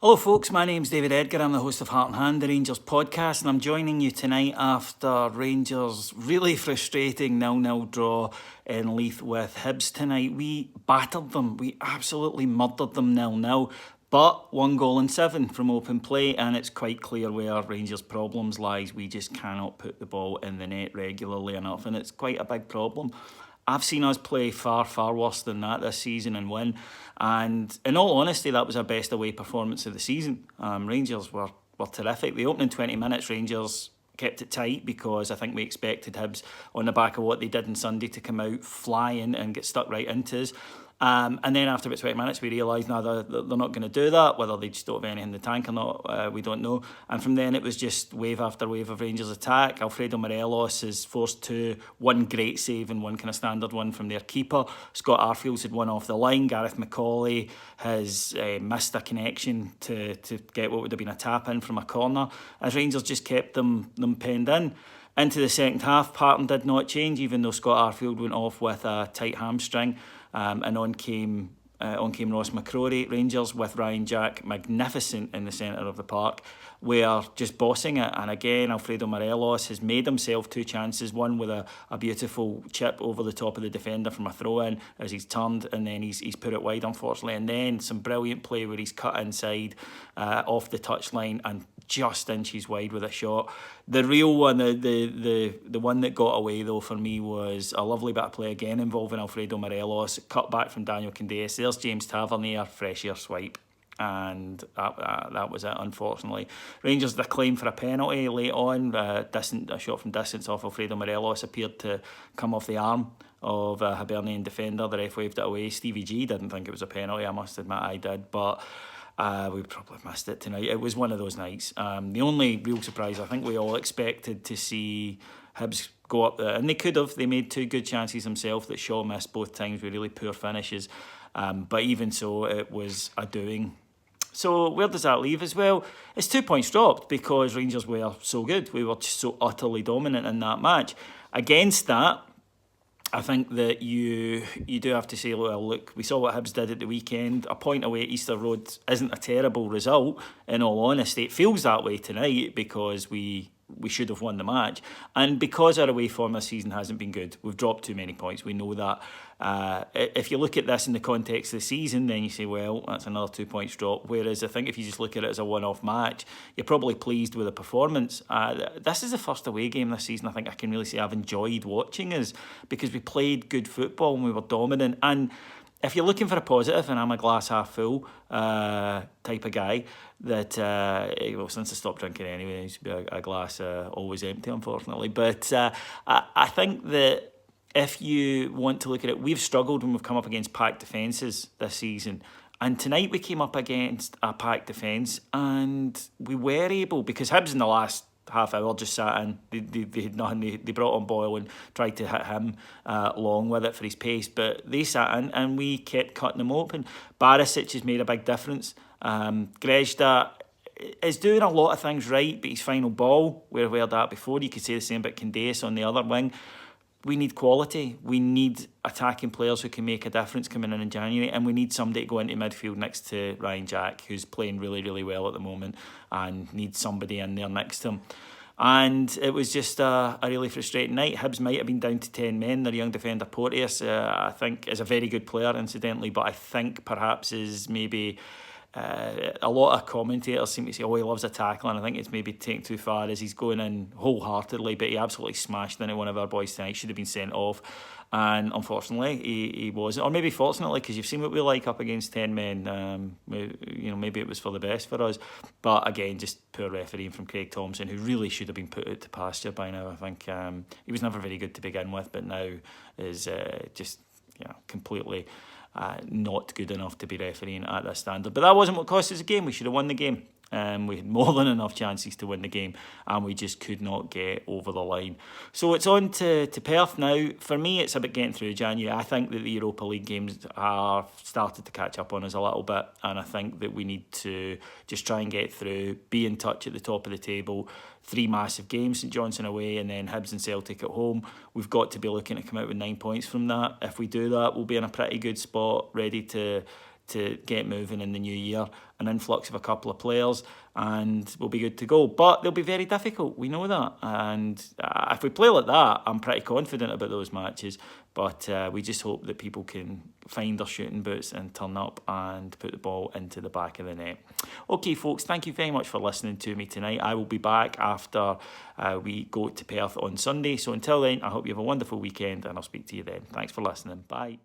Hello folks, my name's David Edgar, I'm the host of Heart and Hand, the Rangers podcast, and I'm joining you tonight after Rangers' really frustrating 0-0 draw in Leith with Hibs tonight. We battered them, we absolutely murdered them 0-0, but 1 goal in 7 from open play, and it's quite clear where Rangers' problems lies. We just cannot put the ball in the net regularly enough, and it's quite a big problem. I've seen us play far, far worse than that this season and win. And in all honesty, that was our best away performance of the season. Rangers were terrific. The opening 20 minutes, Rangers kept it tight because I think we expected Hibs, on the back of what they did on Sunday, to come out flying and get stuck right into us. And then after about 20 minutes, we realised they're not going to do that. Whether they just don't have anything in the tank or not, we don't know. And from then, it was just wave after wave of Rangers attack. Alfredo Morelos is forced to one great save and one kind of standard one from their keeper. Scott Arfield's had one off the line. Gareth McCauley has missed a connection to get what would have been a tap in from a corner, as Rangers just kept them penned in. Into the second half, pattern did not change, even though Scott Arfield went off with a tight hamstring. And on came Ross McCrory. Rangers, with Ryan Jack magnificent in the centre of the park, were just bossing it. And again, Alfredo Morelos has made himself 2 chances, one with a beautiful chip over the top of the defender from a throw-in as he's turned, and then he's put it wide, unfortunately. And then some brilliant play where he's cut inside off the touchline and just inches wide with a shot. The real one, the one that got away though for me, was a lovely bit of play again involving Alfredo Morelos, cut back from Daniel Candeias. There's James Tavernier, fresh air swipe, and that was it, unfortunately. Rangers had a claim for a penalty late on. A shot from distance off Alfredo Morelos appeared to come off the arm of a Hibernian defender. The ref waved it away. Stevie G didn't think it was a penalty. I must admit I did, but we probably missed it tonight. It was one of those nights. The only real surprise, I think we all expected to see Hibs go up there, and they could have. They made 2 good chances themselves that Shaw missed both times with really poor finishes. But even so, it was a doing. So where does that leave us? Well, it's 2 points dropped because Rangers were so good. We were just so utterly dominant in that match. Against that, I think that you do have to say, well, look, we saw what Hibs did at the weekend. A point away at Easter Road isn't a terrible result, in all honesty. It feels that way tonight because we should have won the match. And because our away form this season hasn't been good, we've dropped too many points. We know that. If you look at this in the context of the season, then you say, well, that's another 2 points drop. Whereas I think if you just look at it as a one-off match, you're probably pleased with the performance. This is the first away game this season I think I can really say I've enjoyed watching us, because we played good football and we were dominant. And if you're looking for a positive, and I'm a glass half full type of guy, that since I stopped drinking anyway, it used to be a glass always empty, unfortunately. But I think that if you want to look at it, we've struggled when we've come up against packed defences this season. And tonight we came up against a packed defence and we were able, because Hibs in the last half hour just sat in. They had nothing. They brought on Boyle and tried to hit him long with it for his pace, but they sat in and we kept cutting them open. Barisic has made a big difference. Grezda is doing a lot of things right, but his final ball, we've heard that before. You could say the same about Candeias on the other wing. We need quality. We need attacking players who can make a difference coming in January, and we need somebody to go into midfield next to Ryan Jack, who's playing really, really well at the moment, and needs somebody in there next to him. And it was just a really frustrating night. Hibs might have been down to 10 men. Their young defender, Porteous, I think, is a very good player, incidentally, but I think perhaps is maybe... a lot of commentators seem to say, he loves a tackle, and I think it's maybe taken too far as he's going in wholeheartedly, but he absolutely smashed into one of our boys tonight. Should have been sent off, and unfortunately he wasn't, or maybe fortunately, because you've seen what we like up against 10 men. Maybe it was for the best for us, but again, just poor refereeing from Craig Thompson, who really should have been put out to pasture by now. I think he was never very good to begin with, but now is just completely not good enough to be refereeing at that standard. But that wasn't what cost us the game. We should have won the game. We had more than enough chances to win the game, and we just could not get over the line. So it's on to Perth now. For me, it's about getting through January. I think that the Europa League games have started to catch up on us a little bit, and I think that we need to just try and get through, be in touch at the top of the table. 3 massive games, St Johnstone away and then Hibs and Celtic at home. We've got to be looking to come out with 9 points from that. If we do that, we'll be in a pretty good spot, ready to to get moving in the new year, an influx of a couple of players, and we'll be good to go. But they'll be very difficult, we know that. And if we play like that, I'm pretty confident about those matches. But we just hope that people can find their shooting boots and turn up and put the ball into the back of the net. Okay, folks, thank you very much for listening to me tonight. I will be back after we go to Perth on Sunday. So until then, I hope you have a wonderful weekend, and I'll speak to you then. Thanks for listening. Bye.